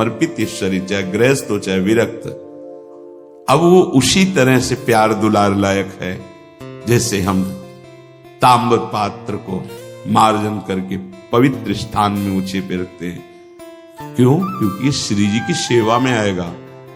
समर्पित ये शरीर, चाहे गृहस्थ हो चाहे विरक्त, अब वो उसी तरह से प्यार दुलार लायक है जैसे हम ताम्र पात्र को मार्जन करके पवित्र स्थान में ऊंचे पे रखते हैं। क्यों? क्योंकि ये श्री जी की सेवा में आएगा,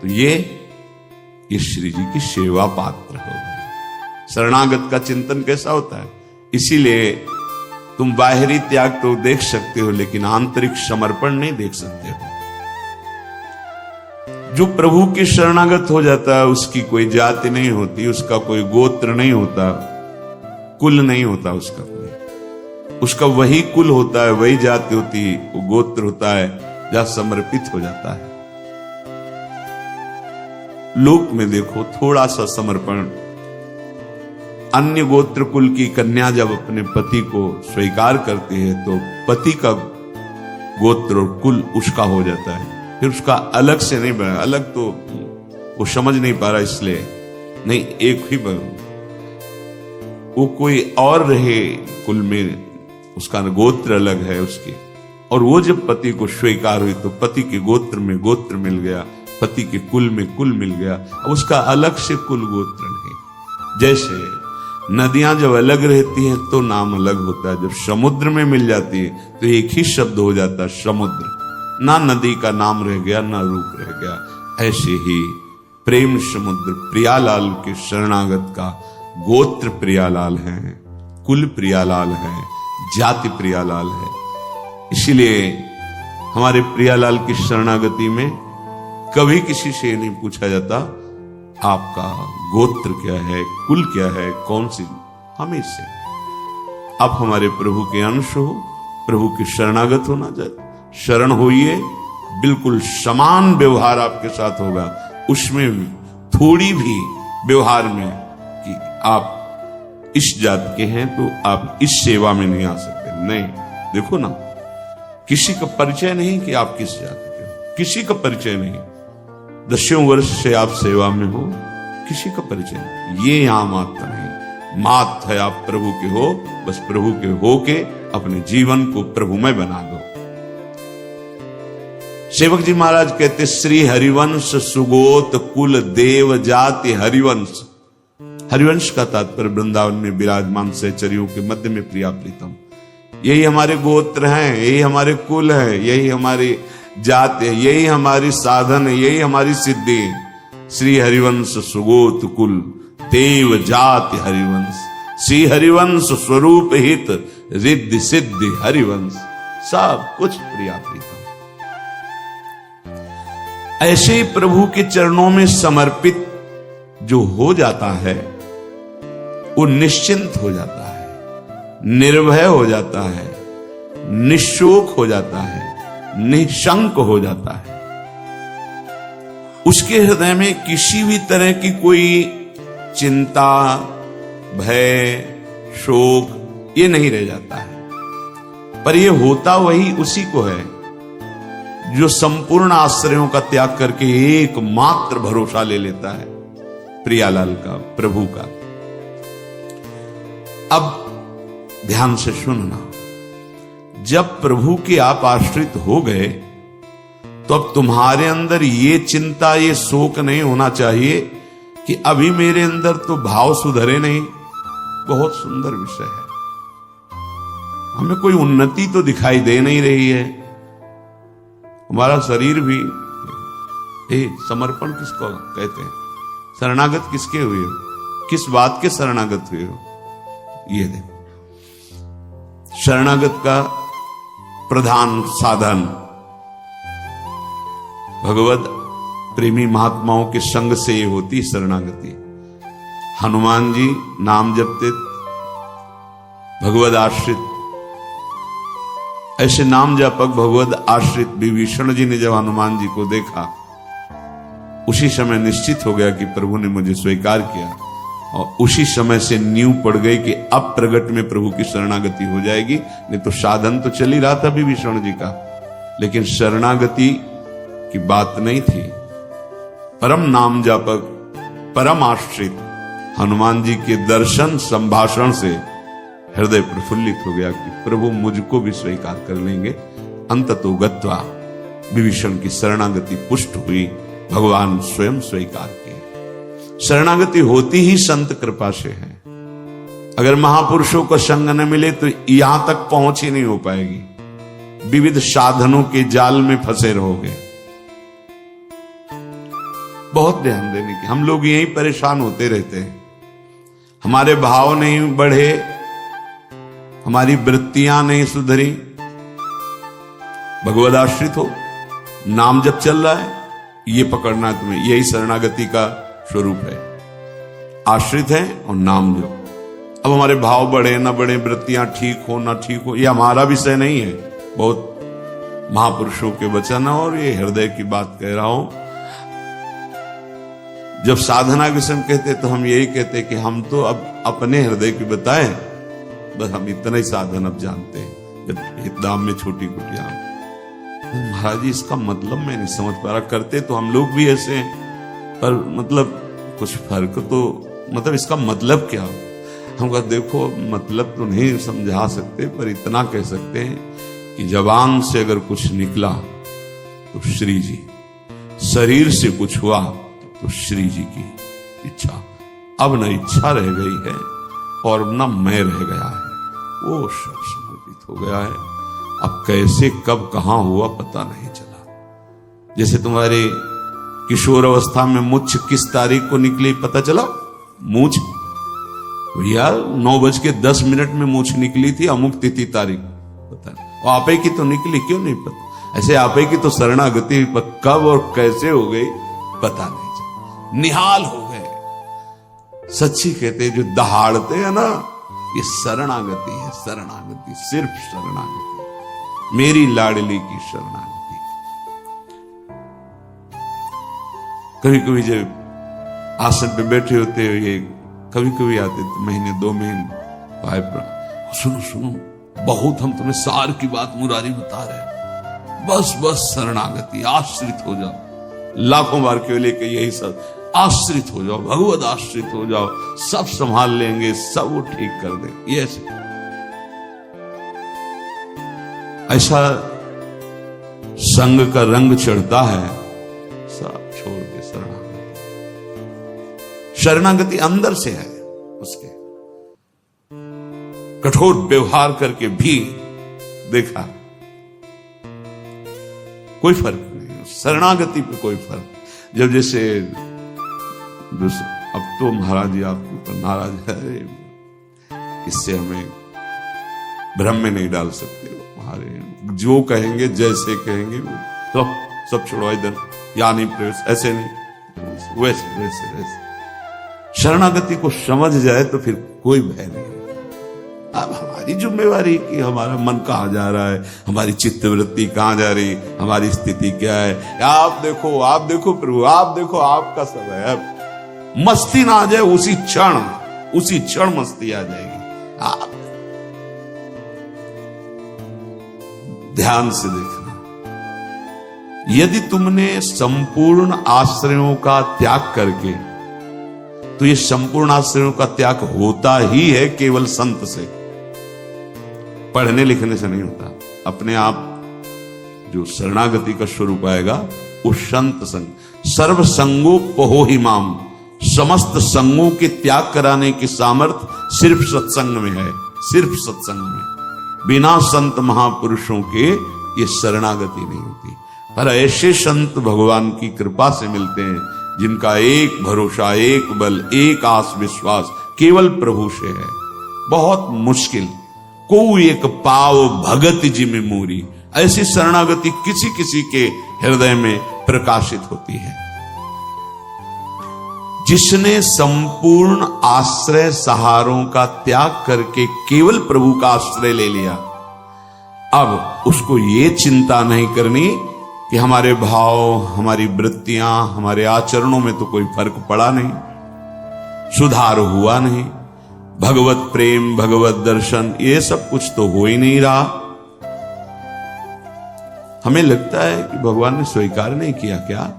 तो ये श्री जी की सेवा पात्र होगा। शरणागत का चिंतन कैसा होता है? इसीलिए तुम बाहरी त्याग तो देख सकते हो, लेकिन आंतरिक समर्पण नहीं देख सकते हो। जो प्रभु के शरणागत हो जाता है उसकी कोई जाति नहीं होती, उसका कोई गोत्र नहीं होता, कुल नहीं होता उसका कोई, उसका वही कुल होता है, वही जाति होती है, वो गोत्र होता है जहां समर्पित हो जाता है। लोक में देखो थोड़ा सा समर्पण, अन्य गोत्र कुल की कन्या जब अपने पति को स्वीकार करती है तो पति का गोत्र और कुल उसका हो जाता है, फिर उसका अलग से नहीं बना। अलग तो वो समझ नहीं पा रहा, इसलिए नहीं, एक ही बनो, वो कोई और रहे कुल में, उसका गोत्र अलग है उसके। और वो जब पति को स्वीकार हुई तो पति के गोत्र में गोत्र मिल गया, पति के कुल में कुल मिल गया, अब उसका अलग से कुल गोत्र नहीं। जैसे नदियां जब अलग रहती हैं तो नाम अलग होता है, जब समुद्र में मिल जाती है तो एक ही शब्द हो जाता है समुद्र, ना नदी का नाम रह गया ना रूप रह गया। ऐसे ही प्रेम समुद्र प्रियालाल के शरणागत का गोत्र प्रियालाल है, कुल प्रियालाल है, जाति प्रियालाल है। इसीलिए हमारे प्रियालाल की शरणागति में कभी किसी से नहीं पूछा जाता आपका गोत्र क्या है, कुल क्या है, कौन सी, हमेशा आप हमारे प्रभु के अंश हो, प्रभु के शरणागत होना चाहिए। शरण होइए, बिल्कुल समान व्यवहार आपके साथ होगा, उसमें थोड़ी भी व्यवहार में कि आप इस जात के हैं तो आप इस सेवा में नहीं आ सकते, नहीं। देखो ना, किसी का परिचय नहीं कि आप किस जात के हो, किसी का परिचय नहीं। 10 वर्ष से आप सेवा में हो, किसी का परिचय नहीं। ये यहां मात्र नहीं, मात है आप प्रभु के हो, बस प्रभु के हो के अपने जीवन को प्रभुमय बना दो। सेवक जी महाराज कहते, श्री हरिवंश सुगोत कुल देव जाति हरिवंश। हरिवंश का तात्पर्य वृंदावन में विराजमान सहचरियों के मध्य में प्रिया प्रीतम, यही हमारे गोत्र हैं, यही हमारे कुल है, यही हमारी जात है, यही हमारी साधन है, यही हमारी सिद्धि है। श्री हरिवंश सुगोत कुल देव जाति हरिवंश, श्री हरिवंश स्वरूप हित रिद्धि सिद्धि हरिवंश, सब कुछ प्रिया प्रीतम। ऐसे प्रभु के चरणों में समर्पित जो हो जाता है वो निश्चिंत हो जाता है, निर्भय हो जाता है, निशोक हो जाता है, निशंक हो जाता है। उसके हृदय में किसी भी तरह की कोई चिंता, भय, शोक ये नहीं रह जाता है। पर ये होता वही उसी को है जो संपूर्ण आश्रयों का त्याग करके एकमात्र भरोसा ले लेता है प्रियालाल का, प्रभु का। अब ध्यान से सुनना, जब प्रभु के आप आश्रित हो गए तो अब तुम्हारे अंदर ये चिंता, ये शोक नहीं होना चाहिए कि अभी मेरे अंदर तो भाव सुधरे नहीं। बहुत सुंदर विषय है, हमें कोई उन्नति तो दिखाई दे नहीं रही है। हमारा शरीर भी, समर्पण किसको कहते हैं? शरणागत किसके हुए हो? किस बात के शरणागत हुए हो? ये देखो, शरणागत का प्रधान साधन भगवत प्रेमी महात्माओं के संग से ये होती शरणागति। हनुमान जी नाम जपते, भगवत आश्रित, ऐसे नाम जापक भगवत आश्रित विभीषण जी ने जब हनुमान जी को देखा, उसी समय निश्चित हो गया कि प्रभु ने मुझे स्वीकार किया, और उसी समय से नींव पड़ गई कि अब प्रगट में प्रभु की शरणागति हो जाएगी। नहीं तो साधन तो चल ही रहा था विभीषण जी का, लेकिन शरणागति की बात नहीं थी। परम नाम जापक, परम आश्रित हनुमान जी के दर्शन संभाषण से हृदय प्रफुल्लित हो गया कि प्रभु मुझको भी स्वीकार कर लेंगे। अंततो गत्वा विभीषण की शरणागति पुष्ट हुई, भगवान स्वयं स्वीकार किए। शरणागति होती ही संत कृपा से है। अगर महापुरुषों का संग न मिले तो यहां तक पहुंच ही नहीं हो पाएगी। विविध साधनों के जाल में फंसे रहोगे। बहुत ध्यान देने की, हम लोग यही परेशान होते रहते हैं। हमारे भाव नहीं बढ़े, हमारी वृत्तियां नहीं सुधरी। भगवद आश्रित हो, नाम जब चल रहा है ये पकड़ना है तुम्हें, यही शरणागति का स्वरूप है। आश्रित है और नाम जो। अब हमारे भाव बढ़े ना बढ़े, वृत्तियां ठीक हो ना ठीक हो, ये हमारा विषय नहीं है। बहुत महापुरुषों के वचन और ये हृदय की बात कह रहा हूं। जब साधना के समय कहते तो हम यही कहते कि हम तो अब अपने हृदय की बताएं, बस हम इतना ही साधन अब जानते हैं। जब हितदाम में छोटी कुटिया, महाराज जी इसका मतलब मैं नहीं समझ पा रहा। करते तो हम लोग भी ऐसे हैं, पर मतलब कुछ फर्क तो, मतलब इसका मतलब क्या? हम कहा देखो मतलब तो नहीं समझा सकते, पर इतना कह सकते हैं कि जबान से अगर कुछ निकला तो श्री जी, शरीर से कुछ हुआ तो श्री जी की इच्छा। अब न इच्छा रह गई है और न मैं रह गया है, वो सब समर्पित हो गया है। अब कैसे कब कहां हुआ पता नहीं चला। जैसे तुम्हारे किशोर अवस्था में मुछ किस तारीख को निकली पता चला? मूछ भैया 9:10 में मूछ निकली थी, अमुक तिथि तारीख पता नहीं। और आपे की तो निकली, क्यों नहीं पता? ऐसे आपे की तो शरणागति कब और कैसे हो गई पता नहीं चला। निहाल हो गए। सच्ची कहते जो दहाड़ते हैं ना, ये शरणागति है। शरणागति, सिर्फ शरणागति, मेरी लाडली की शरणागति। कभी कभी जब आसन पे बैठे होते हो, ये कभी कभी आते तो महीने 2 महीने भाई सुनो सुनो, बहुत हम तुम्हें सार की बात मुरारी बता रहे हैं, बस बस शरणागति, आश्रित हो जाओ। लाखों बार केवल लेके यही सब, आश्रित हो जाओ, भगवद आश्रित हो जाओ, सब संभाल लेंगे, सब वो ठीक कर देंगे। ये ऐसा संग का रंग चढ़ता है, सब छोड़ के शरणागति। शरणागति अंदर से है। उसके कठोर व्यवहार करके भी देखा कोई फर्क नहीं, शरणागति पे कोई फर्क। जब जैसे अब तो महाराज जी आपके ऊपर नाराज है, इससे हमें भ्रम में नहीं डाल सकते। हमारे जो कहेंगे, जैसे कहेंगे, तो सब छोड़ो इधर, या नहीं प्रवेश, ऐसे नहीं, वैसे वैसे वैसे। शरणागति को समझ जाए तो फिर कोई भय नहीं। अब हमारी जिम्मेवारी कि हमारा मन कहां जा रहा है, हमारी चित्तवृत्ति कहां जा रही, हमारी स्थिति क्या है। आप देखो प्रभु, आप देखो, आपका समय है। मस्ती ना आ जाए उसी क्षण मस्ती आ जाएगी। आप ध्यान से देखना, यदि तुमने संपूर्ण आश्रयों का त्याग करके, तो ये संपूर्ण आश्रयों का त्याग होता ही है केवल संत से, पढ़ने लिखने से नहीं होता। अपने आप जो शरणागति का स्वरूप आएगा वो संत संग। सर्व संगोपहो ही माम, समस्त संगों के त्याग कराने की सामर्थ्य सिर्फ सत्संग में है, सिर्फ सत्संग में। बिना संत महापुरुषों के ये शरणागति नहीं होती। पर ऐसे संत भगवान की कृपा से मिलते हैं जिनका एक भरोसा, एक बल, एक आस विश्वास केवल प्रभु से है। बहुत मुश्किल को एक पाव भगत जी में मूरी, ऐसी शरणागति किसी किसी के हृदय में प्रकाशित होती है। जिसने संपूर्ण आश्रय सहारों का त्याग करके केवल प्रभु का आश्रय ले लिया, अब उसको ये चिंता नहीं करनी कि हमारे भाव, हमारी वृत्तियां, हमारे आचरणों में तो कोई फर्क पड़ा नहीं, सुधार हुआ नहीं, भगवत प्रेम, भगवत दर्शन, ये सब कुछ तो हो ही नहीं रहा। हमें लगता है कि भगवान ने स्वीकार नहीं किया क्या?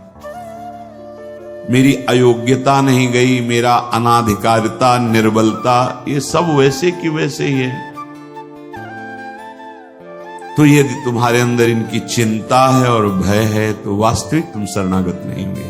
मेरी अयोग्यता नहीं गई, मेरा अनाधिकारिता, निर्बलता, ये सब वैसे की वैसे ही है। तो यदि तुम्हारे अंदर इनकी चिंता है और भय है तो वास्तविक तुम शरणागत नहीं हुए।